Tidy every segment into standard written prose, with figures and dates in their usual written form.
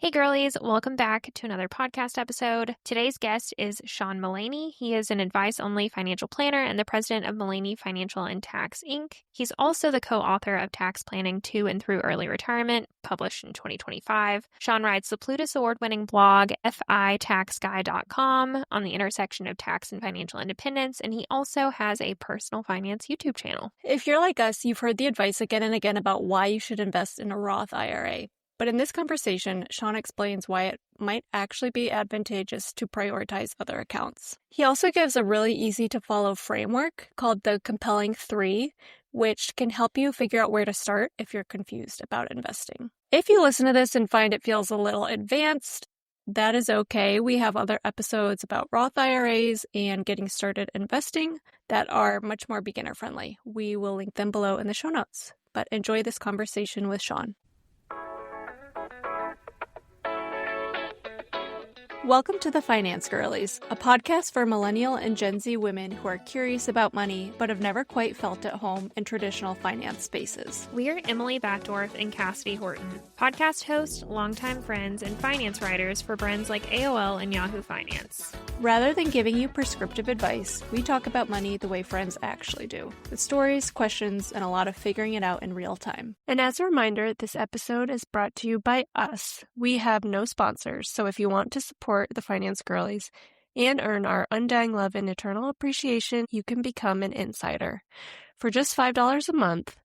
Hey girlies, welcome back to another podcast episode. Today's guest is Sean Mullaney. He is an advice-only financial planner and the president of Mullaney Financial and Tax, Inc. He's also the co-author of Tax Planning to and Through Early Retirement, published in 2025. Sean writes the Plutus Award-winning blog fitaxguy.com on the intersection of tax and financial independence, and he also has a personal finance YouTube channel. If you're like us, you've heard the advice again and again about why you should invest in a Roth IRA. But in this conversation, Sean explains why it might actually be advantageous to prioritize other accounts. He also gives a really easy-to-follow framework called the Compelling 3, which can help you figure out where to start if you're confused about investing. If you listen to this and find it feels a little advanced, that is okay. We have other episodes about Roth IRAs and getting started investing that are much more beginner-friendly. We will link them below in the show notes. But enjoy this conversation with Sean. Welcome to the Finance Girlies, a podcast for millennial and Gen Z women who are curious about money but have never quite felt at home in traditional finance spaces. We're Emily Backdorf and Cassidy Horton, podcast hosts, longtime friends, and finance writers for brands like AOL and Yahoo Finance. Rather than giving you prescriptive advice, we talk about money the way friends actually do, with stories, questions, and a lot of figuring it out in real time. And as a reminder, this episode is brought to you by us. We have no sponsors, so if you want to support the Finance Girlies and earn our undying love and eternal appreciation, you can become an insider. For just $5 a month,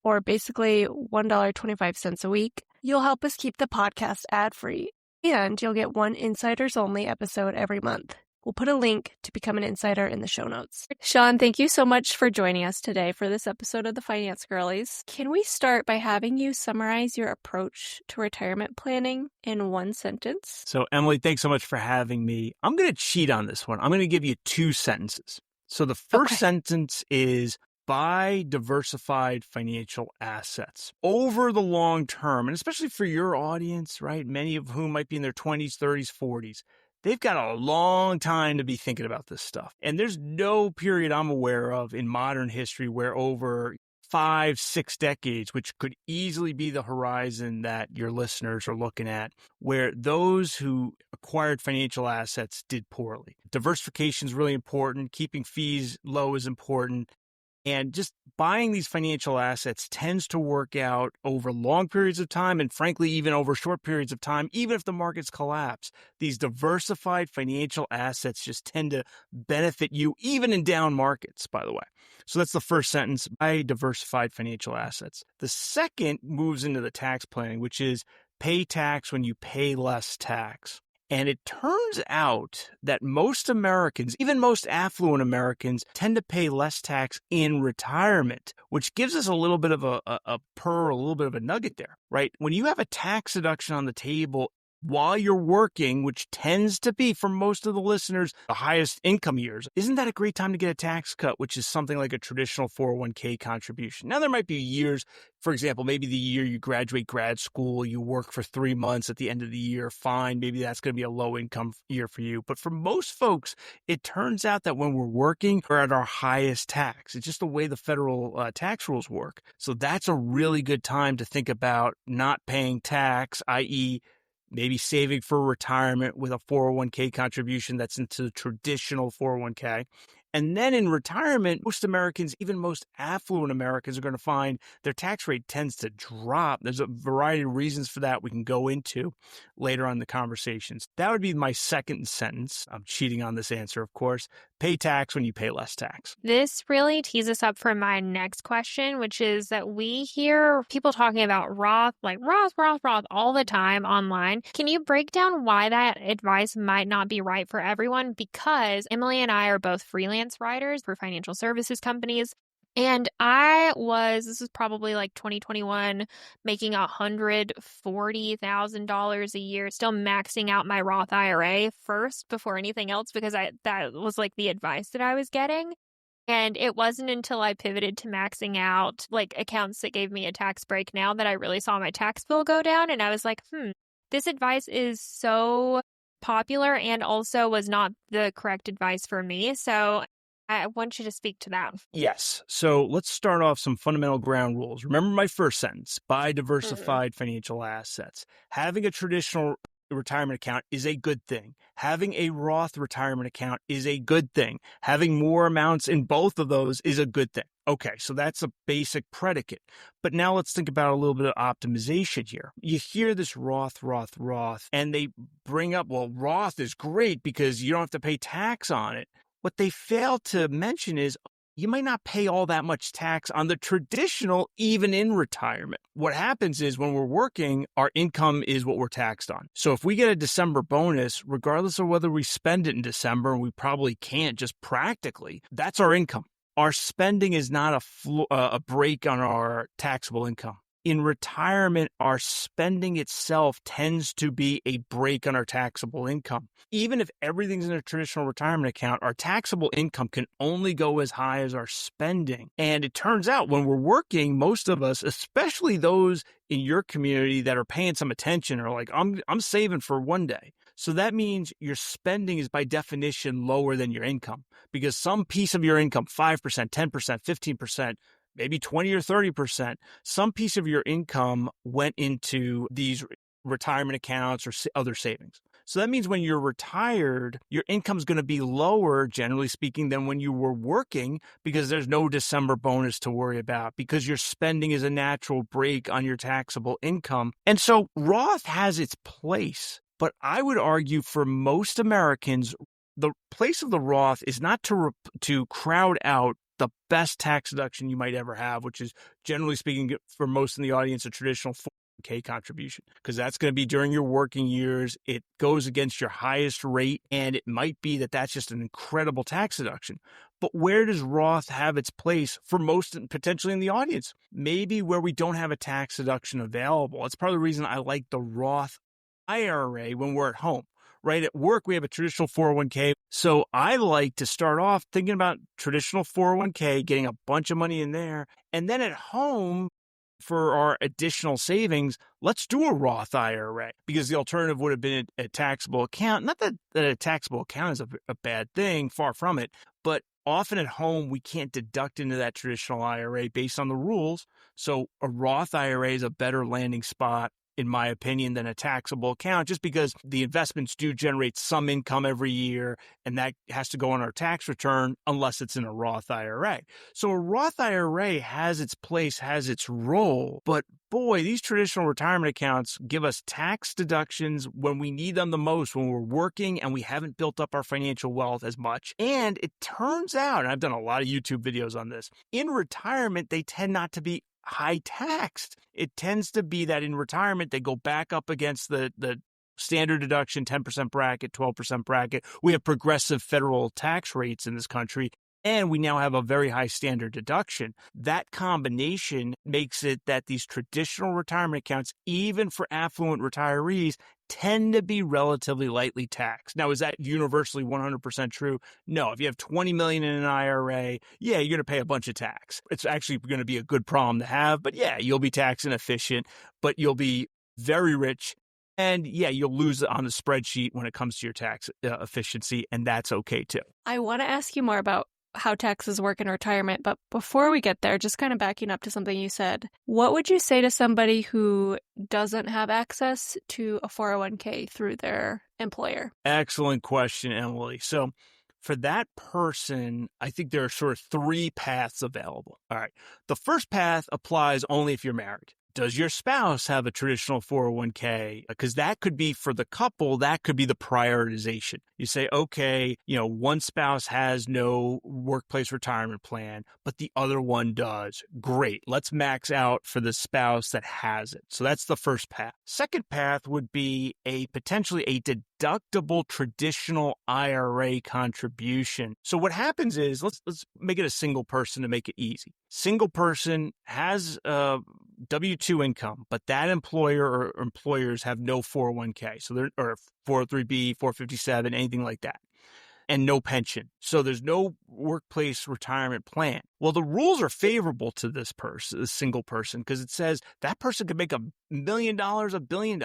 or basically $1.25 a week, you'll help us keep the podcast ad-free, and you'll get one Insiders Only episode every month. We'll put a link to become an insider in the show notes. Sean, thank you so much for joining us today for this episode of the Finance Girlies. Can we start by having you summarize your approach to retirement planning in one sentence? So, Emily, thanks so much for having me. I'm going to cheat on this one. I'm going to give you two sentences. So the first sentence is buy diversified financial assets over the long term, and especially for your audience, right? Many of whom might be in their 20s, 30s, 40s. They've got a long time to be thinking about this stuff. And there's no period I'm aware of in modern history where over 5-6 decades, which could easily be the horizon that your listeners are looking at, where those who acquired financial assets did poorly. Diversification is really important. Keeping fees low is important. And just buying these financial assets tends to work out over long periods of time and frankly, even over short periods of time, even if the markets collapse. These diversified financial assets just tend to benefit you even in down markets, by the way. So that's the first sentence, buy diversified financial assets. The second moves into the tax planning, which is pay tax when you pay less tax. And it turns out that most Americans, even most affluent Americans, tend to pay less tax in retirement, which gives us a little bit of a little bit of a nugget there, right? When you have a tax deduction on the table while you're working, which tends to be, for most of the listeners, the highest income years, isn't that a great time to get a tax cut, which is something like a traditional 401k contribution? Now, there might be years, for example, maybe the year you graduate grad school, you work for 3 months at the end of the year, fine, maybe that's going to be a low income year for you. But for most folks, it turns out that when we're working, we're at our highest tax. It's just the way the federal tax rules work. So that's a really good time to think about not paying tax, i.e., maybe saving for retirement with a 401k contribution that's into the traditional 401k. And then in retirement, most Americans, even most affluent Americans, are going to find their tax rate tends to drop. There's a variety of reasons for that we can go into later on in the conversations. That would be my second sentence. I'm cheating on this answer, of course. Pay tax when you pay less tax. This really tees us up for my next question, which is that we hear people talking about Roth, like Roth all the time online. Can you break down why that advice might not be right for everyone? Because Emily and I are both freelance writers for financial services companies. And this was probably like 2021, making $140,000 a year, still maxing out my Roth IRA first before anything else, because that was like the advice that I was getting. And it wasn't until I pivoted to maxing out like accounts that gave me a tax break now that I really saw my tax bill go down. And I was like, this advice is so popular and also was not the correct advice for me. So I want you to speak to that. Yes. So let's start off some fundamental ground rules. Remember my first sentence: buy diversified financial assets. Having a traditional retirement account is a good thing. Having a Roth retirement account is a good thing. Having more amounts in both of those is a good thing. Okay, so that's a basic predicate. But now let's think about a little bit of optimization here. You hear this Roth, and they bring up, well, Roth is great because you don't have to pay tax on it. What they fail to mention is you might not pay all that much tax on the traditional, even in retirement. What happens is when we're working, our income is what we're taxed on. So if we get a December bonus, regardless of whether we spend it in December, and we probably can't just practically, that's our income. Our spending is not a break on our taxable income. In retirement, our spending itself tends to be a break on our taxable income. Even if everything's in a traditional retirement account, our taxable income can only go as high as our spending. And it turns out when we're working, most of us, especially those in your community that are paying some attention, are like, I'm saving for one day. So that means your spending is by definition lower than your income, because some piece of your income, 5%, 10%, 15%, maybe 20 or 30%, some piece of your income went into these retirement accounts or other savings. So that means when you're retired, your income is going to be lower, generally speaking, than when you were working, because there's no December bonus to worry about, because your spending is a natural break on your taxable income. And so Roth has its place, but I would argue for most Americans, the place of the Roth is not to crowd out the best tax deduction you might ever have, which is, generally speaking, for most in the audience, a traditional 401k contribution, because that's going to be during your working years. It goes against your highest rate, and it might be that that's just an incredible tax deduction. But where does Roth have its place for most, potentially in the audience? Maybe where we don't have a tax deduction available. That's part of the reason I like the Roth IRA when we're at home. Right at work, we have a traditional 401k. So I like to start off thinking about traditional 401k, getting a bunch of money in there. And then at home, for our additional savings, let's do a Roth IRA, because the alternative would have been a taxable account. Not that a taxable account is a bad thing, far from it. But often at home, we can't deduct into that traditional IRA based on the rules. So a Roth IRA is a better landing spot, in my opinion, than a taxable account, just because the investments do generate some income every year, and that has to go on our tax return unless it's in a Roth IRA. So a Roth IRA has its place, has its role, but boy, these traditional retirement accounts give us tax deductions when we need them the most, when we're working and we haven't built up our financial wealth as much. And it turns out, and I've done a lot of YouTube videos on this, in retirement, they tend not to be high taxed. It tends to be that in retirement, they go back up against the standard deduction, 10% bracket, 12% bracket. We have progressive federal tax rates in this country, and we now have a very high standard deduction. That combination makes it that these traditional retirement accounts, even for affluent retirees, tend to be relatively lightly taxed. Now, is that universally 100% true? No. If you have $20 million in an IRA, yeah, you're going to pay a bunch of tax. It's actually going to be a good problem to have, but yeah, you'll be tax inefficient, but you'll be very rich. And yeah, you'll lose it on the spreadsheet when it comes to your tax efficiency, and that's okay too. I want to ask you more about how taxes work in retirement, but before we get there, just kind of backing up to something you said, what would you say to somebody who doesn't have access to a 401k through their employer? Excellent question, Emily. So for that person, I think there are sort of three paths available. All right. The first path applies only if you're married. Does your spouse have a traditional 401k? Because that could be, for the couple, that could be the prioritization. You say, okay, one spouse has no workplace retirement plan, but the other one does. Great. Let's max out for the spouse that has it. So that's the first path. Second path would be potentially a deductible traditional IRA contribution. So what happens is, let's make it a single person to make it easy. Single person has W-2 income, but that employer or employers have no 401k. So they're, or 403b, 457, anything like that. and no pension. So there's no workplace retirement plan. Well, the rules are favorable to this person, this single person, because it says that person could make $1 million, $1 billion.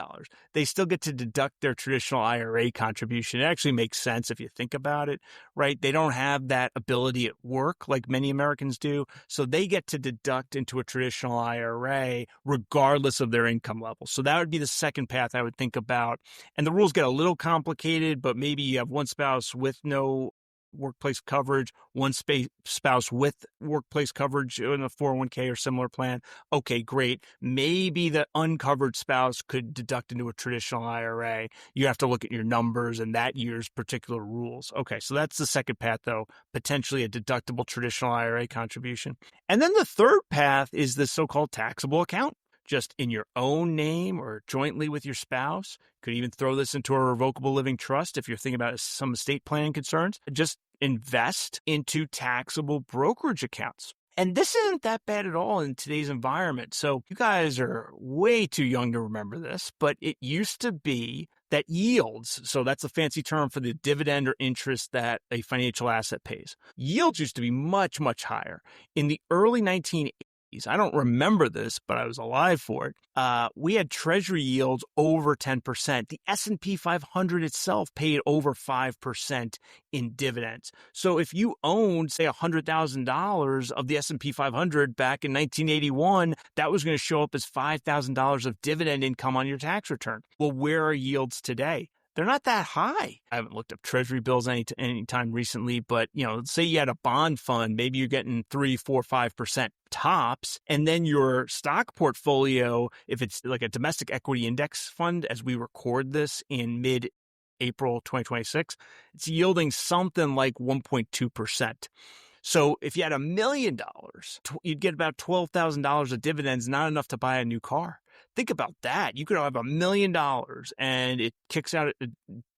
They still get to deduct their traditional IRA contribution. It actually makes sense if you think about it, right? They don't have that ability at work like many Americans do. So they get to deduct into a traditional IRA regardless of their income level. So that would be the second path I would think about. And the rules get a little complicated, but maybe you have one spouse with no workplace coverage, one spouse with workplace coverage in a 401k or similar plan. Okay, great. Maybe the uncovered spouse could deduct into a traditional IRA. You have to look at your numbers and that year's particular rules. Okay, so that's the second path, though, potentially a deductible traditional IRA contribution. And then the third path is the so-called taxable account, just in your own name or jointly with your spouse. Could even throw this into a revocable living trust if you're thinking about some estate planning concerns. Just invest into taxable brokerage accounts. And this isn't that bad at all in today's environment. So you guys are way too young to remember this, but it used to be that yields, so that's a fancy term for the dividend or interest that a financial asset pays. Yields used to be much, much higher. In the early 1980s, I don't remember this, but I was alive for it. We had treasury yields over 10%. The S&P 500 itself paid over 5% in dividends. So if you owned, say, $100,000 of the S&P 500 back in 1981, that was going to show up as $5,000 of dividend income on your tax return. Well, where are yields today? They're not that high. I haven't looked up treasury bills any time recently, but say you had a bond fund, maybe you're getting 3, 4, 5% tops, and then your stock portfolio, if it's like a domestic equity index fund, as we record this in mid-April 2026, it's yielding something like 1.2%. So if you had $1 million, you'd get about $12,000 of dividends, not enough to buy a new car. Think about that. You could have $1 million and it kicks out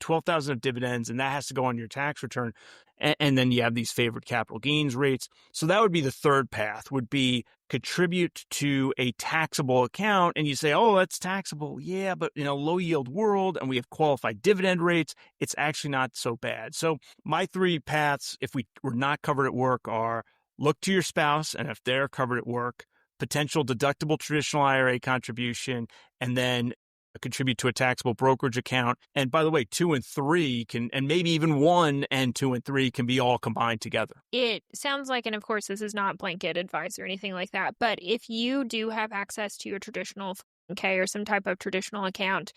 $12,000 of dividends, and that has to go on your tax return. And then you have these favored capital gains rates. So that would be the third path, would be contribute to a taxable account. And you say, oh, that's taxable. Yeah, but in a low yield world and we have qualified dividend rates, it's actually not so bad. So my three paths, if we were not covered at work, are look to your spouse, and if they're covered at work, potential deductible traditional IRA contribution, and then contribute to a taxable brokerage account. And by the way, 2 and 3 can, and maybe even 1 and 2 and 3 can be all combined together. It sounds like, and of course, this is not blanket advice or anything like that, but if you do have access to your traditional 401k or some type of traditional account,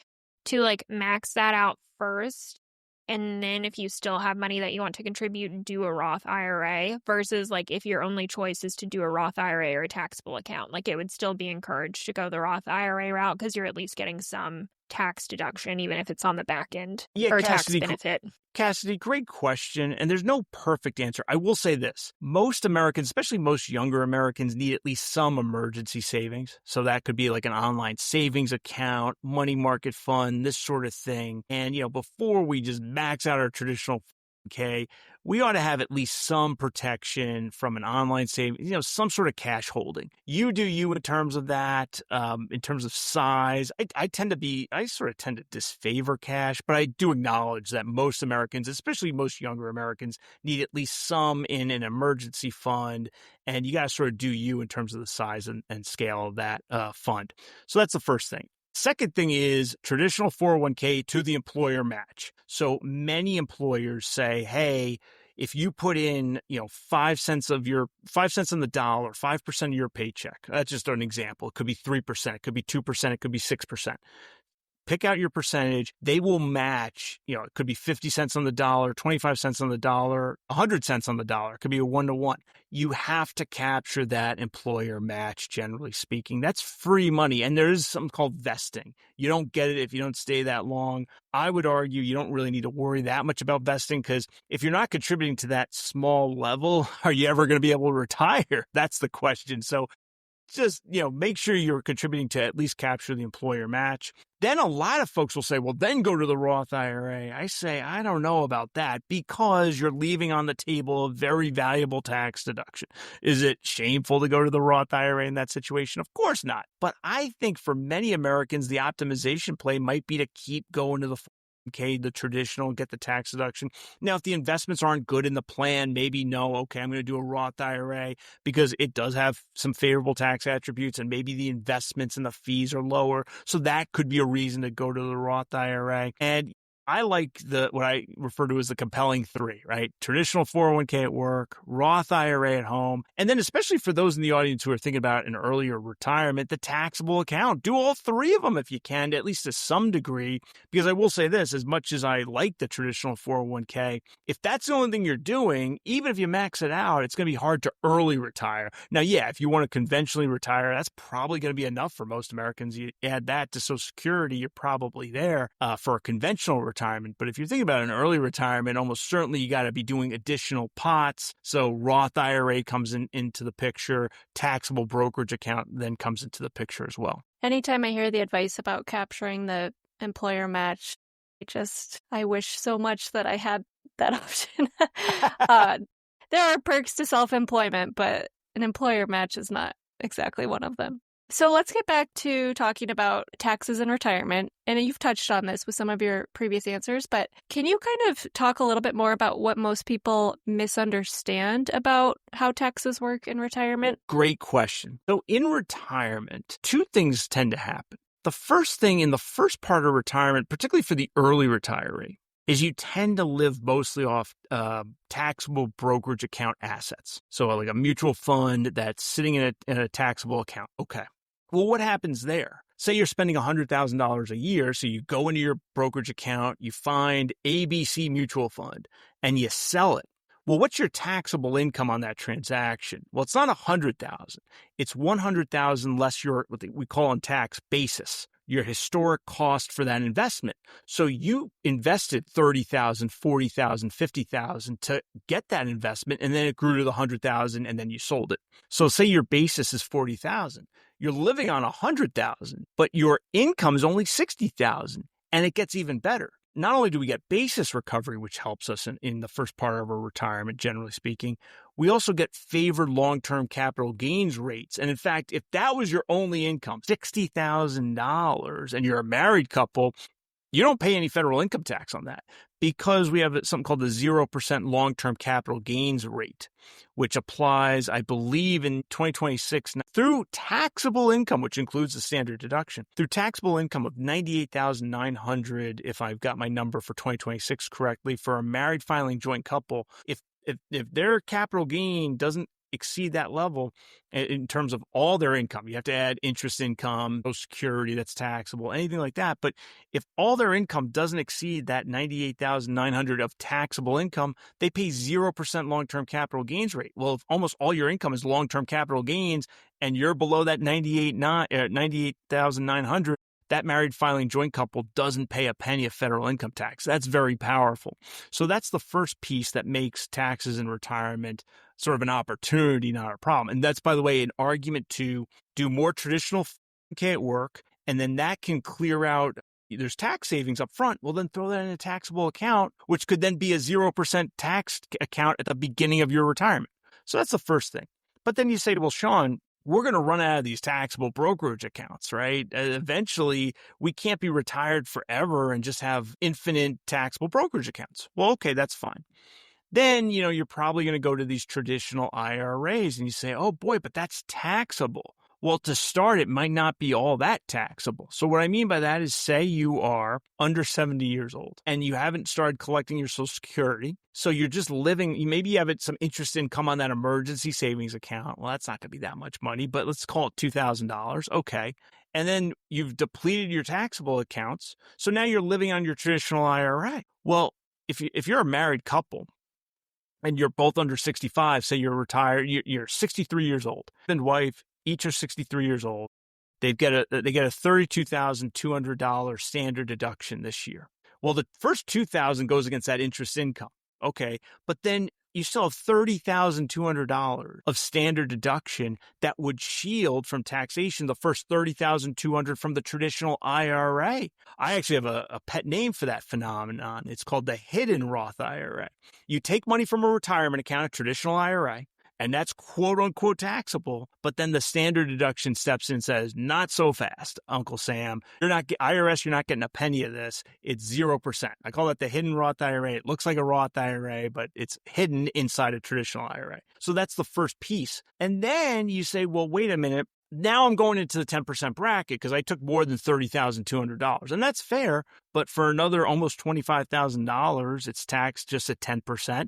to like max that out first. And then if you still have money that you want to contribute, do a Roth IRA, versus like if your only choice is to do a Roth IRA or a taxable account, like it would still be encouraged to go the Roth IRA route because you're at least getting some tax deduction, even if it's on the back end, or Cassidy, tax benefit. Cassidy, great question. And there's no perfect answer. I will say this. Most Americans, especially most younger Americans, need at least some emergency savings. So that could be like an online savings account, money market fund, this sort of thing. And, before we just max out our traditional okay, we ought to have at least some protection from an online savings, some sort of cash holding. You do you in terms of that, in terms of size. I sort of tend to disfavor cash, but I do acknowledge that most Americans, especially most younger Americans, need at least some in an emergency fund. And you got to sort of do you in terms of the size and scale of that fund. So that's the first thing. Second thing is traditional 401k to the employer match. So many employers say, hey, if you put in, 5 cents on the dollar, 5% of your paycheck, that's just an example. It could be 3%, it could be 2%, it could be 6%. Pick out your percentage. They will match, it could be 50 cents on the dollar, 25 cents on the dollar, 100 cents on the dollar. It could be a 1-to-1. You have to capture that employer match, generally speaking. That's free money. And there is something called vesting. You don't get it if you don't stay that long. I would argue you don't really need to worry that much about vesting, because if you're not contributing to that small level, are you ever going to be able to retire? That's the question. So just, make sure you're contributing to at least capture the employer match. Then a lot of folks will say, well, then go to the Roth IRA. I say, I don't know about that, because you're leaving on the table a very valuable tax deduction. Is it shameful to go to the Roth IRA in that situation? Of course not. But I think for many Americans, the optimization play might be to keep going to the Okay, the traditional, get the tax deduction. Now, if the investments aren't good in the plan, maybe no, okay, I'm going to do a Roth IRA because it does have some favorable tax attributes and maybe the investments and the fees are lower. So that could be a reason to go to the Roth IRA. And I like what I refer to as the compelling three, right? Traditional 401k at work, Roth IRA at home, and then especially for those in the audience who are thinking about an earlier retirement, the taxable account. Do all three of them if you can, at least to some degree, because I will say this, as much as I like the traditional 401k, if that's the only thing you're doing, even if you max it out, it's going to be hard to early retire. Now, yeah, if you want to conventionally retire, that's probably going to be enough for most Americans. You add that to Social Security, you're probably there for a conventional retirement. But if you're thinking about an early retirement, almost certainly you got to be doing additional pots. So Roth IRA comes into the picture. Taxable brokerage account then comes into the picture as well. Anytime I hear the advice about capturing the employer match, I wish so much that I had that option. There are perks to self-employment, but an employer match is not exactly one of them. So let's get back to talking about taxes and retirement. And you've touched on this with some of your previous answers, but can you kind of talk a little bit more about what most people misunderstand about how taxes work in retirement? Great question. So in retirement, two things tend to happen. The first thing in the first part of retirement, particularly for the early retiree, is you tend to live mostly off taxable brokerage account assets. So like a mutual fund that's sitting in a taxable account. Okay. Well, what happens there? Say you're spending $100,000 a year, so you go into your brokerage account, you find ABC Mutual Fund, and you sell it. Well, what's your taxable income on that transaction? Well, it's not $100,000. It's $100,000 less your, what we call in tax, basis, your historic cost for that investment. So you invested $30,000, $40,000, $50,000 to get that investment, and then it grew to the $100,000, and then you sold it. So say your basis is $40,000. You're living on $100,000, but your income is only $60,000, and it gets even better. Not only do we get basis recovery, which helps us in the first part of our retirement, generally speaking, we also get favored long-term capital gains rates. And in fact, if that was your only income, $60,000, and you're a married couple, you don't pay any federal income tax on that because we have something called the 0% long-term capital gains rate, which applies, I believe, in 2026 through taxable income, which includes the standard deduction, through taxable income of $98,900, if I've got my number for 2026 correctly, for a married filing joint couple. If their capital gain doesn't exceed that level in terms of all their income, you have to add interest income, Social Security that's taxable, anything like that. But if all their income doesn't exceed that $98,900 of taxable income, they pay 0% long-term capital gains rate. Well, if almost all your income is long-term capital gains and you're below that $98,900, that married filing joint couple doesn't pay a penny of federal income tax. That's very powerful. So that's the first piece that makes taxes in retirement sort of an opportunity, not a problem. And that's, by the way, an argument to do more traditional 401k at work, and then that can clear out, there's tax savings up front. Well, then throw that in a taxable account, which could then be a 0% tax account at the beginning of your retirement. So that's the first thing. But then you say, well, Sean, we're going to run out of these taxable brokerage accounts, right? Eventually, we can't be retired forever and just have infinite taxable brokerage accounts. Well, okay, that's fine. Then, you're probably going to go to these traditional IRAs and you say, oh boy, but that's taxable. Well, to start, it might not be all that taxable. So what I mean by that is, say you are under 70 years old and you haven't started collecting your Social Security. So you're just living, maybe you have some interest income on that emergency savings account. Well, that's not going to be that much money, but let's call it $2,000. Okay. And then you've depleted your taxable accounts. So now you're living on your traditional IRA. Well, if you're a married couple, and you're both under 65, say you're retired, you're 63 years old, and wife, each are 63 years old. They get a $32,200 standard deduction this year. Well, the first $2,000 goes against that interest income. Okay. But then you still have $30,200 of standard deduction that would shield from taxation the first $30,200 from the traditional IRA. I actually have a pet name for that phenomenon. It's called the hidden Roth IRA. You take money from a retirement account, a traditional IRA, and that's quote unquote taxable. But then the standard deduction steps in and says, not so fast, Uncle Sam. IRS, you're not getting a penny of this. It's 0%. I call it the hidden Roth IRA. It looks like a Roth IRA, but it's hidden inside a traditional IRA. So that's the first piece. And then you say, well, wait a minute. Now I'm going into the 10% bracket because I took more than $30,200. And that's fair. But for another almost $25,000, it's taxed just at 10%.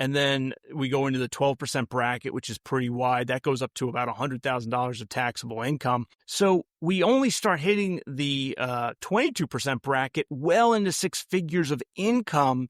And then we go into the 12% bracket, which is pretty wide. That goes up to about $100,000 of taxable income. So we only start hitting the 22% bracket well into six figures of income.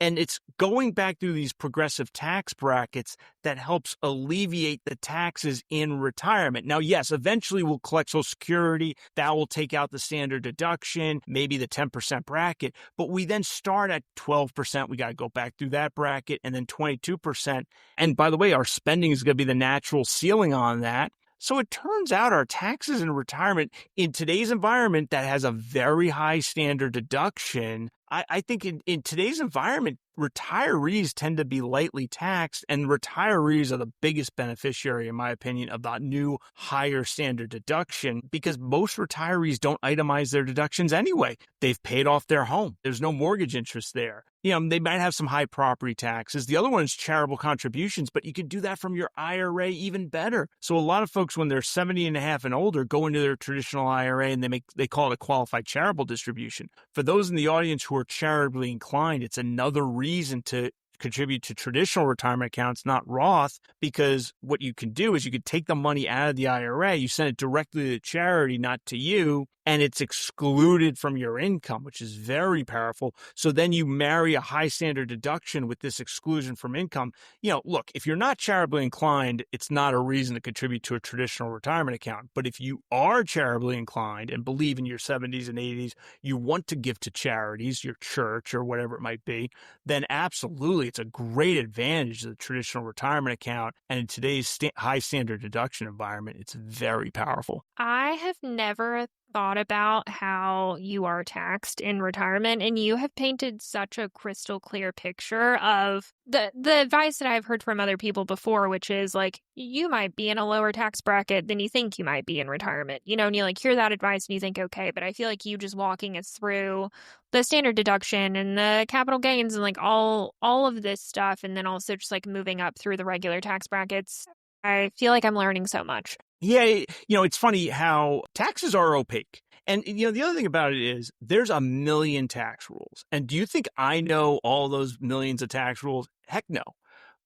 And it's going back through these progressive tax brackets that helps alleviate the taxes in retirement. Now, yes, eventually we'll collect Social Security. That will take out the standard deduction, maybe the 10% bracket. But we then start at 12%. We got to go back through that bracket, and then 22%. And by the way, our spending is going to be the natural ceiling on that. So it turns out our taxes in retirement in today's environment that has a very high standard deduction, I think in today's environment, retirees tend to be lightly taxed, and retirees are the biggest beneficiary, in my opinion, of that new higher standard deduction because most retirees don't itemize their deductions anyway. They've paid off their home. There's no mortgage interest there. You know, they might have some high property taxes. The other one is charitable contributions, but you can do that from your IRA even better. So a lot of folks, when they're 70 and a half and older, go into their traditional IRA and they call it a qualified charitable distribution. For those in the audience who are charitably inclined, it's another reason to contribute to traditional retirement accounts, not Roth, because what you can do is you could take the money out of the IRA, you send it directly to charity, not to you, and it's excluded from your income, which is very powerful. So then you marry a high standard deduction with this exclusion from income. You know, look, if you're not charitably inclined, it's not a reason to contribute to a traditional retirement account. But if you are charitably inclined and believe in your 70s and 80s, you want to give to charities, your church or whatever it might be, then absolutely it's a great advantage of the traditional retirement account. And in today's high standard deduction environment, it's very powerful. I have never thought about how you are taxed in retirement, and you have painted such a crystal clear picture of the advice that I've heard from other people before, which is like, you might be in a lower tax bracket than you think you might be in retirement, you know, and you like hear that advice and you think, okay, but I feel like you just walking us through the standard deduction and the capital gains and like all of this stuff, and then also just like moving up through the regular tax brackets, I feel like I'm learning so much. Yeah, you know, it's funny how taxes are opaque. And, you know, the other thing about it is there's a million tax rules. And do you think I know all those millions of tax rules? Heck no.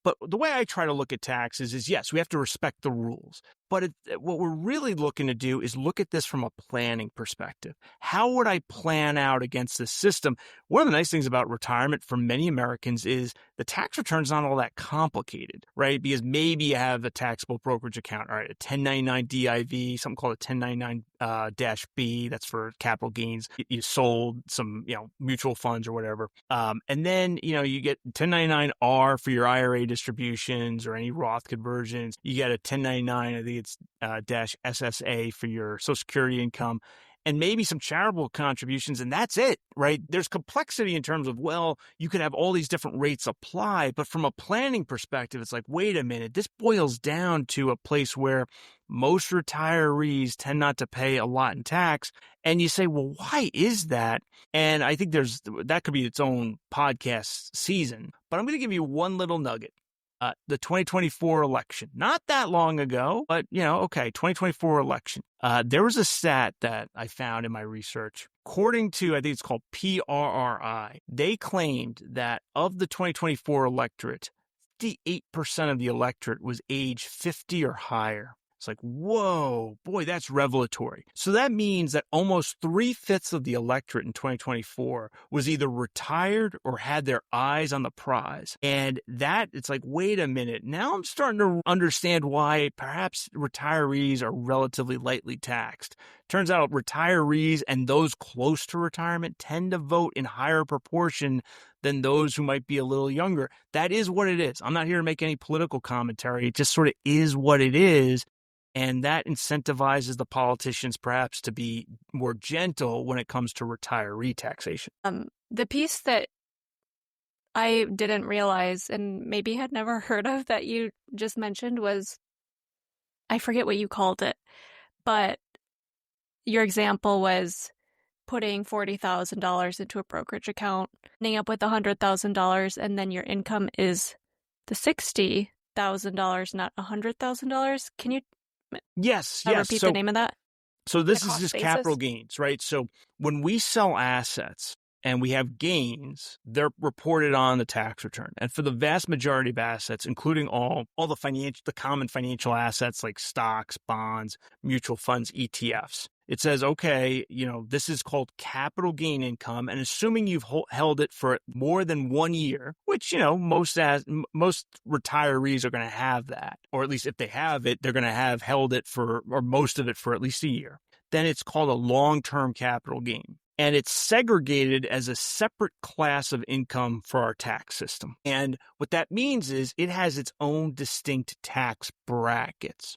But the way I try to look at taxes is, yes, we have to respect the rules. But what we're really looking to do is look at this from a planning perspective. How would I plan out against this system? One of the nice things about retirement for many Americans is the tax return's not all that complicated, right? Because maybe you have a taxable brokerage account, all right, a 1099 DIV, something called a 1099-B, that's for capital gains. You sold some, you know, mutual funds or whatever. And then, you know, you get 1099-R for your IRA distributions or any Roth conversions. You get a 1099, I think it's dash SSA for your Social Security income, and maybe some charitable contributions, and that's it, right? There's complexity in terms of, well, you could have all these different rates apply, but from a planning perspective, it's like, wait a minute, this boils down to a place where most retirees tend not to pay a lot in tax. And you say, well, why is that? And I think that could be its own podcast season, but I'm going to give you one little nugget. The 2024 election, not that long ago, but, you know, okay, 2024 election. There was a stat that I found in my research. According to, I think it's called PRRI, they claimed that of the 2024 electorate, 58% of the electorate was age 50 or higher. It's like, whoa, boy, that's revelatory. So that means that almost 3/5 of the electorate in 2024 was either retired or had their eyes on the prize. And that, it's like, wait a minute. Now I'm starting to understand why perhaps retirees are relatively lightly taxed. Turns out retirees and those close to retirement tend to vote in higher proportion than those who might be a little younger. That is what it is. I'm not here to make any political commentary. It just sort of is what it is. And that incentivizes the politicians perhaps to be more gentle when it comes to retiree taxation. The piece that I didn't realize and maybe had never heard of that you just mentioned was, I forget what you called it, but your example was putting $40,000 into a brokerage account, ending up with $100,000, and then your income is the $60,000, not $100,000. Can you repeat the name of that? So this is just capital gains, right? So when we sell assets and we have gains, they're reported on the tax return. And for the vast majority of assets, including all the common financial assets like stocks, bonds, mutual funds, ETFs, it says, okay, this is called capital gain income. And assuming you've held it for more than 1 year, which, most retirees are going to have that, or at least if they have it, they're going to have held it or most of it for at least a year. Then it's called a long-term capital gain. And it's segregated as a separate class of income for our tax system. And what that means is it has its own distinct tax brackets.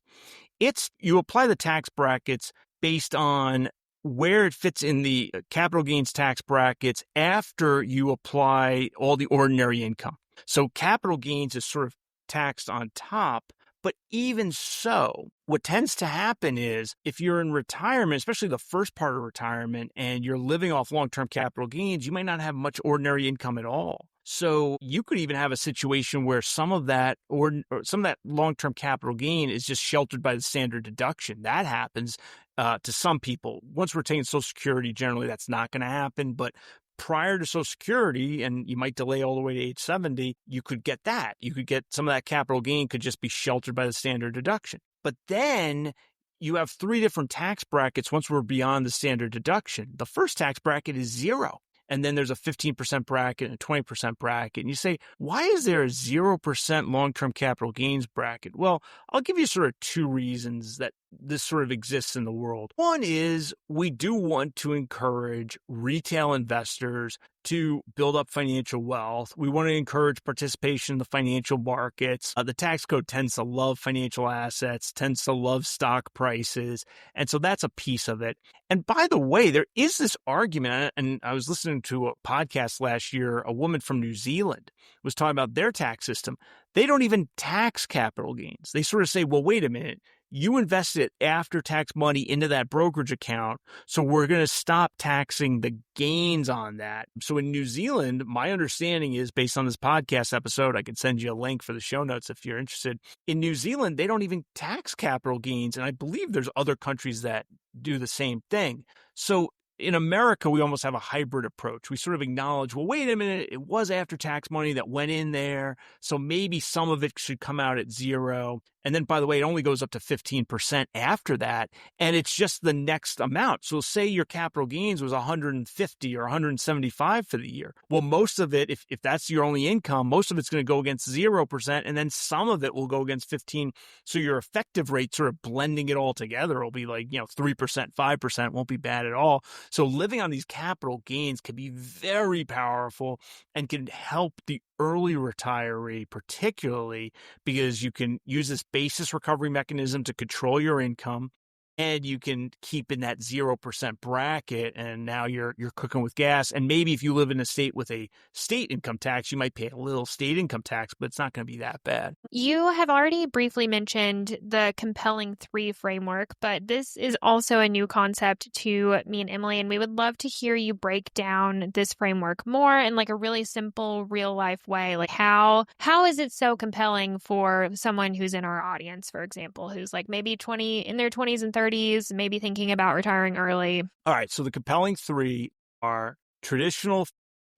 You apply the tax brackets based on where it fits in the capital gains tax brackets after you apply all the ordinary income. So capital gains is sort of taxed on top. But even so, what tends to happen is if you're in retirement, especially the first part of retirement, and you're living off long-term capital gains, you might not have much ordinary income at all. So you could even have a situation where some of that long-term capital gain is just sheltered by the standard deduction. That happens to some people. Once we're taking Social Security, generally that's not going to happen. But prior to Social Security, and you might delay all the way to age 70, you could get that. You could get some of that capital gain could just be sheltered by the standard deduction. But then you have 3 different tax brackets once we're beyond the standard deduction. The first tax bracket is 0. And then there's a 15% bracket and a 20% bracket. And you say, why is there a 0% long-term capital gains bracket? Well, I'll give you sort of 2 reasons that this sort of exists in the world. One is we do want to encourage retail investors to build up financial wealth. We want to encourage participation in the financial markets. The tax code tends to love financial assets, tends to love stock prices. And so that's a piece of it. And by the way, there is this argument, and I was listening to a podcast last year, a woman from New Zealand was talking about their tax system. They don't even tax capital gains. They sort of say, well, wait a minute. You invested after-tax money into that brokerage account, so we're going to stop taxing the gains on that. So in New Zealand, my understanding is, based on this podcast episode, I can send you a link for the show notes if you're interested. In New Zealand, they don't even tax capital gains, and I believe there's other countries that do the same thing. So in America, we almost have a hybrid approach. We sort of acknowledge, well, wait a minute, it was after-tax money that went in there, so maybe some of it should come out at 0. And then, by the way, it only goes up to 15% after that, and it's just the next amount. So say your capital gains was 150 or 175 for the year. Well, most of it, if that's your only income, most of it's going to go against 0%, and then some of it will go against 15. So your effective rate, sort of blending it all together, will be like 3%, 5%, won't be bad at all. So living on these capital gains can be very powerful and can help the early retiree, particularly because you can use this basis recovery mechanism to control your income, and you can keep in that 0% bracket, and now you're cooking with gas. And maybe if you live in a state with a state income tax, you might pay a little state income tax, but it's not going to be that bad. You have already briefly mentioned the compelling 3 framework, but this is also a new concept to me and Emily, and we would love to hear you break down this framework more in like a really simple, real life way. Like how is it so compelling for someone who's in our audience, for example, who's like maybe in their 20s and 30s, maybe thinking about retiring early? All right. So the compelling 3 are traditional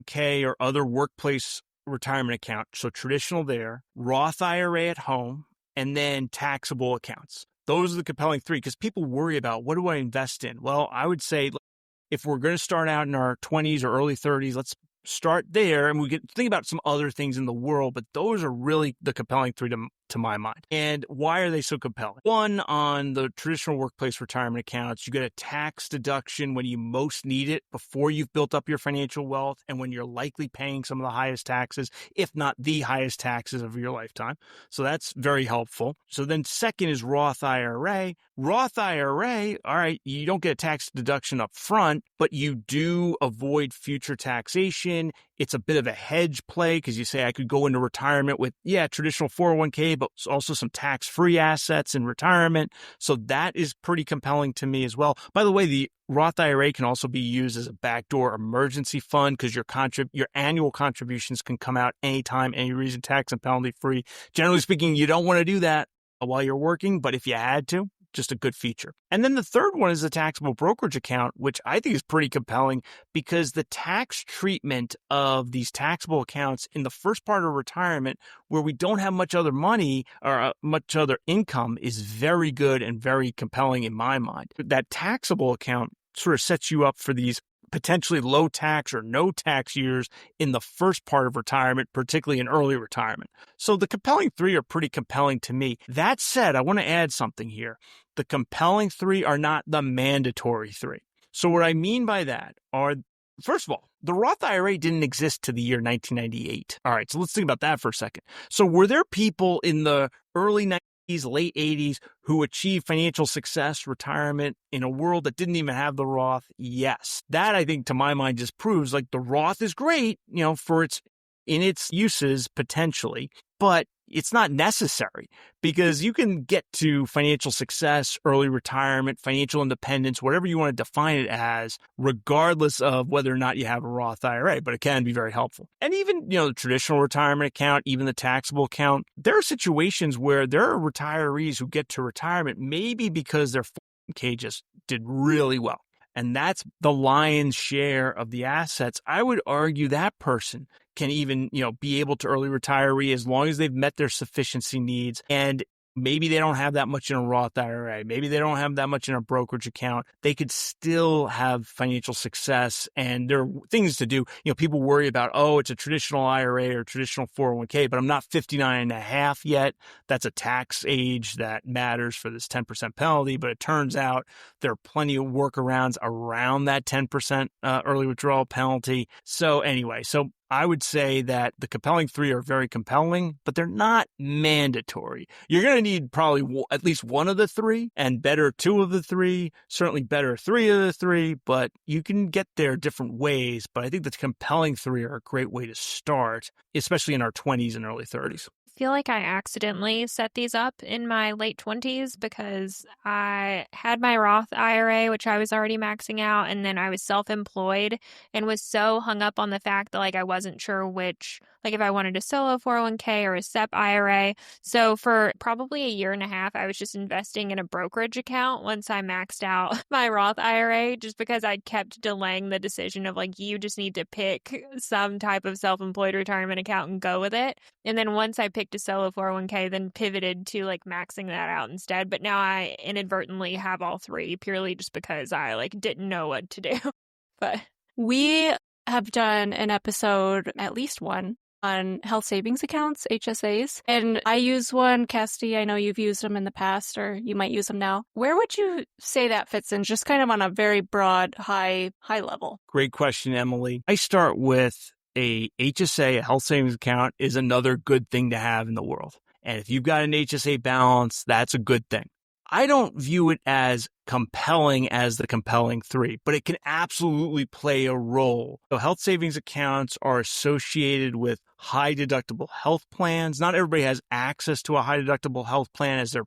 K or other workplace retirement account. So traditional there, Roth IRA at home, and then taxable accounts. Those are the compelling 3 because people worry about, what do I invest in? Well, I would say if we're going to start out in our 20s or early 30s, let's start there, and we can think about some other things in the world, but those are really the compelling 3 to my mind. And why are they so compelling? One, on the traditional workplace retirement accounts, you get a tax deduction when you most need it before you've built up your financial wealth and when you're likely paying some of the highest taxes, if not the highest taxes of your lifetime. So that's very helpful. So then second is Roth IRA. Roth IRA, all right, you don't get a tax deduction up front, but you do avoid future taxation. It's a bit of a hedge play because you say I could go into retirement with, traditional 401k, but also some tax-free assets in retirement. So that is pretty compelling to me as well. By the way, the Roth IRA can also be used as a backdoor emergency fund because your annual contributions can come out anytime, any reason, tax and penalty free. Generally speaking, you don't want to do that while you're working, but if you had to, just a good feature. And then the third one is the taxable brokerage account, which I think is pretty compelling because the tax treatment of these taxable accounts in the first part of retirement, where we don't have much other money or much other income, is very good and very compelling in my mind. That taxable account sort of sets you up for these potentially low tax or no tax years in the first part of retirement, particularly in early retirement. So the compelling three are pretty compelling to me. That said, I want to add something here. The compelling three are not the mandatory three. So what I mean by that are, first of all, the Roth IRA didn't exist to the year 1998. All right, so let's think about that for a second. So were there people in the early 90s, late 80s who achieved financial success, retirement in a world that didn't even have the Roth? Yes. That, I think, to my mind, just proves like the Roth is great, for its uses potentially, but it's not necessary because you can get to financial success, early retirement, financial independence, whatever you want to define it as, regardless of whether or not you have a Roth IRA, but it can be very helpful. And even, the traditional retirement account, even the taxable account, there are situations where there are retirees who get to retirement maybe because their 401k just did really well. And that's the lion's share of the assets. I would argue that person can even, be able to early retire as long as they've met their sufficiency needs. And maybe they don't have that much in a Roth IRA. Maybe they don't have that much in a brokerage account. They could still have financial success. And there are things to do. People worry about, it's a traditional IRA or traditional 401k, but I'm not 59 and a half yet. That's a tax age that matters for this 10% penalty. But it turns out there are plenty of workarounds around that 10% early withdrawal penalty. So anyway, I would say that the compelling three are very compelling, but they're not mandatory. You're going to need probably at least one of the three and better two of the three, certainly better three of the three, but you can get there different ways. But I think the compelling three are a great way to start, especially in our 20s and early 30s. I feel like I accidentally set these up in my late 20s because I had my Roth IRA, which I was already maxing out, and then I was self-employed and was so hung up on the fact that I wasn't sure which, if I wanted a solo 401k or a SEP IRA. So for probably a year and a half, I was just investing in a brokerage account once I maxed out my Roth IRA, just because I kept delaying the decision of you just need to pick some type of self-employed retirement account and go with it. And then once I picked a solo 401k, then pivoted to maxing that out instead. But now I inadvertently have all three purely just because I didn't know what to do. But we have done an episode, at least one, on health savings accounts, HSAs. And I use one. Cassidy, I know you've used them in the past, or you might use them now. Where would you say that fits in, just kind of on a very broad, high level? Great question, Emily. I start with a HSA, a health savings account, is another good thing to have in the world. And if you've got an HSA balance, that's a good thing. I don't view it as compelling as the compelling three, but it can absolutely play a role. So health savings accounts are associated with high deductible health plans. Not everybody has access to a high deductible health plan as their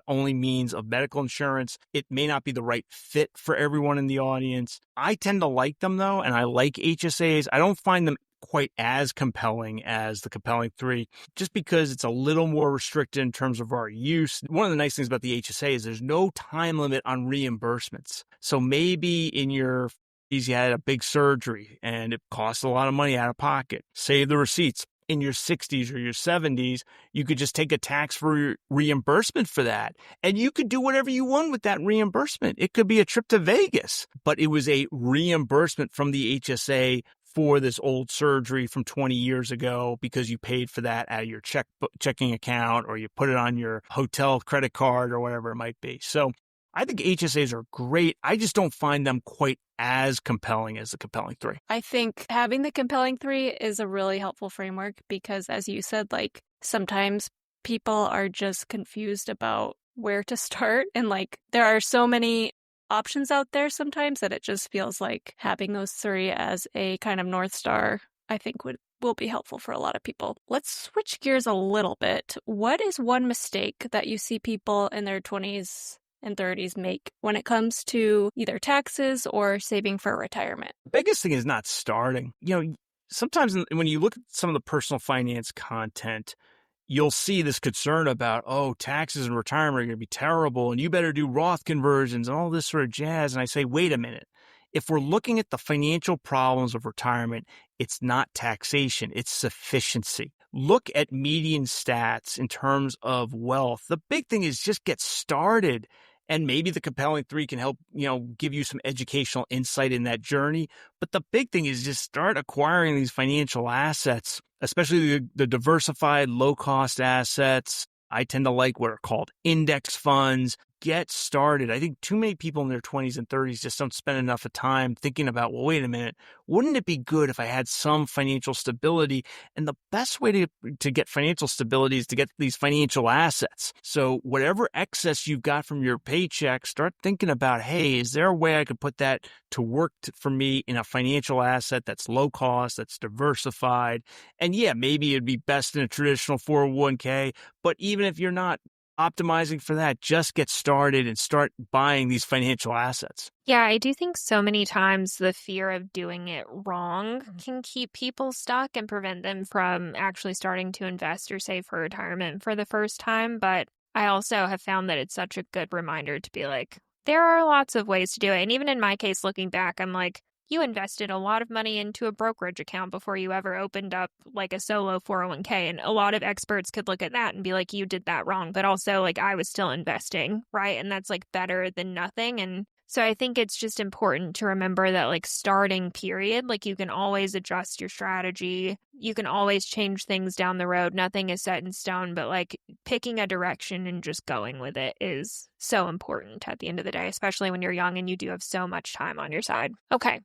only means of medical insurance. It may not be the right fit for everyone in the audience. I tend to like them though, and I like HSAs. I don't find them quite as compelling as the compelling three, just because it's a little more restricted in terms of our use. One of the nice things about the HSA is there's no time limit on reimbursements. So maybe in your 40s you had a big surgery and it costs a lot of money out of pocket. Save the receipts. In your 60s or your 70s, you could just take a tax-free reimbursement for that. And you could do whatever you want with that reimbursement. It could be a trip to Vegas, but it was a reimbursement from the HSA for this old surgery from 20 years ago because you paid for that out of your checking account, or you put it on your hotel credit card or whatever it might be. So I think HSAs are great. I just don't find them quite as compelling as the compelling three. I think having the compelling three is a really helpful framework because, as you said, sometimes people are just confused about where to start. And there are so many options out there sometimes that it just feels like having those three as a kind of North Star I think will be helpful for a lot of people. Let's switch gears a little bit. What is one mistake that you see people in their 20s and 30s make when it comes to either taxes or saving for retirement? The biggest thing is not starting. Sometimes when you look at some of the personal finance content, you'll see this concern about, taxes and retirement are going to be terrible, and you better do Roth conversions and all this sort of jazz. And I say, wait a minute. If we're looking at the financial problems of retirement, it's not taxation, it's sufficiency. Look at median stats in terms of wealth. The big thing is just get started. And maybe the compelling three can help, give you some educational insight in that journey. But the big thing is just start acquiring these financial assets, especially the diversified low-cost assets. I tend to like what are called index funds. Get started. I think too many people in their 20s and 30s just don't spend enough of time thinking about, well, wait a minute, wouldn't it be good if I had some financial stability? And the best way to get financial stability is to get these financial assets. So whatever excess you've got from your paycheck, start thinking about, hey, is there a way I could put that to work for me in a financial asset that's low cost, that's diversified? And yeah, maybe it'd be best in a traditional 401k, but even if you're not optimizing for that, just get started and start buying these financial assets. Yeah, I do think so many times the fear of doing it wrong can keep people stuck and prevent them from actually starting to invest or save for retirement for the first time. But I also have found that it's such a good reminder to be like, there are lots of ways to do it. And even in my case, looking back, I'm like, you invested a lot of money into a brokerage account before you ever opened up like a solo 401k. And a lot of experts could look at that and be like, you did that wrong. But also like I was still investing, right? And that's like better than nothing. And so I think it's just important to remember that like starting period, like you can always adjust your strategy. You can always change things down the road. Nothing is set in stone, but like picking a direction and just going with it is so important at the end of the day, especially when you're young and you do have so much time on your side. Okay.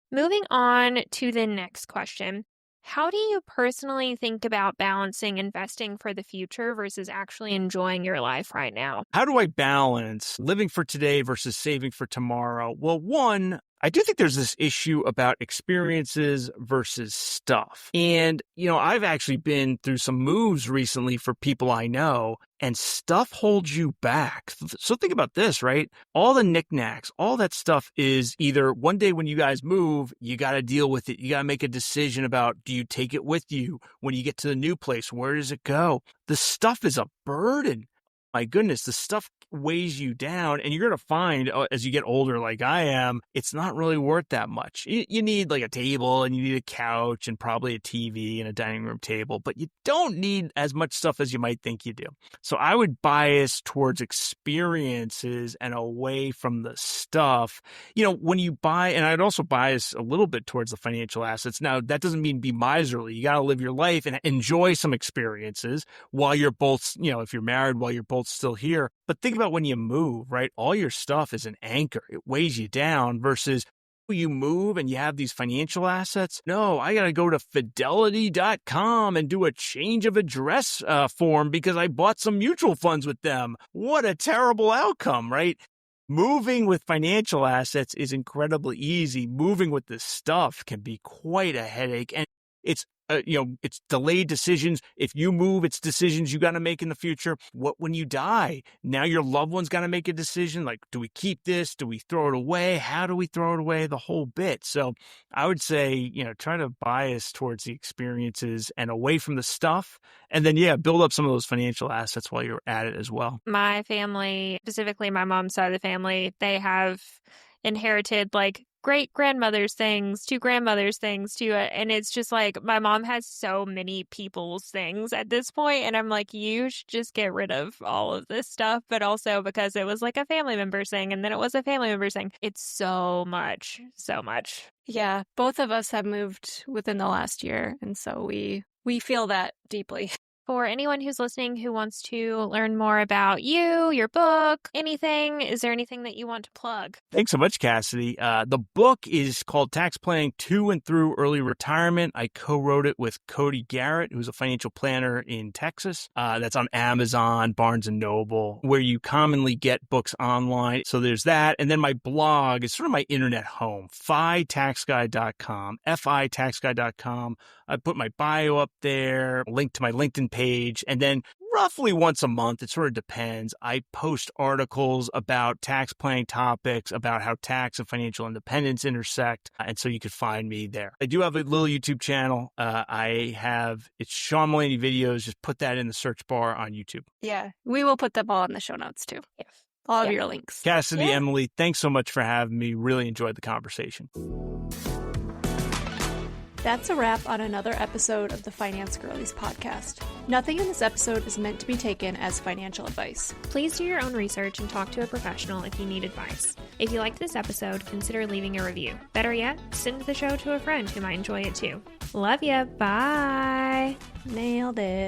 Moving on to the next question. How do you personally think about balancing investing for the future versus actually enjoying your life right now? How do I balance living for today versus saving for tomorrow? Well, one, I do think there's this issue about experiences versus stuff. And, I've actually been through some moves recently for people I know, and stuff holds you back. So think about this, right? All the knickknacks, all that stuff is either one day when you guys move, you got to deal with it. You got to make a decision about, do you take it with you? When you get to the new place, where does it go? The stuff is a burden. My goodness, the stuff weighs you down, and you're going to find as you get older, like I am, it's not really worth that much. You need like a table, and you need a couch, and probably a TV and a dining room table, but you don't need as much stuff as you might think you do. So I would bias towards experiences and away from the stuff. When you buy, and I'd also bias a little bit towards the financial assets. Now, that doesn't mean be miserly. You got to live your life and enjoy some experiences while you're both, if you're married, while you're both still here. But think about when you move, right? All your stuff is an anchor. It weighs you down versus you move and you have these financial assets. No, I got to go to fidelity.com and do a change of address form because I bought some mutual funds with them. What a terrible outcome, right? Moving with financial assets is incredibly easy. Moving with this stuff can be quite a headache. And it's it's delayed decisions. If you move, it's decisions you got to make in the future. What when you die? Now your loved one's got to make a decision. Like, do we keep this? Do we throw it away? How do we throw it away? The whole bit. So I would say, try to bias towards the experiences and away from the stuff. And then, build up some of those financial assets while you're at it as well. My family, specifically my mom's side of the family, they have inherited like great grandmother's things, to grandmother's things, to and it's just like my mom has so many people's things at this point, and I'm like, you should just get rid of all of this stuff. But also because it was like a family member's thing, and then it was a family member's thing. It's so much. Yeah, both of us have moved within the last year, and so we feel that deeply. For anyone who's listening who wants to learn more about you, your book, anything, is there anything that you want to plug? Thanks so much, Cassidy. The book is called Tax Planning to and Through Early Retirement. I co-wrote it with Cody Garrett, who's a financial planner in Texas. That's on Amazon, Barnes & Noble, where you commonly get books online. So there's that. And then my blog is sort of my internet home, FITaxGuide.com, FITaxGuide.com. I put my bio up there, a link to my LinkedIn page, and then roughly once a month, it sort of depends, I post articles about tax planning topics, about how tax and financial independence intersect, and so you could find me there. I do have a little YouTube channel. It's Sean Mullaney videos. Just put that in the search bar on YouTube. Yeah, we will put them all in the show notes too. Yes. All of your links. Cassidy, Emily, thanks so much for having me. Really enjoyed the conversation. That's a wrap on another episode of the Finance Girlies podcast. Nothing in this episode is meant to be taken as financial advice. Please do your own research and talk to a professional if you need advice. If you liked this episode, consider leaving a review. Better yet, send the show to a friend who might enjoy it too. Love ya. Bye. Nailed it.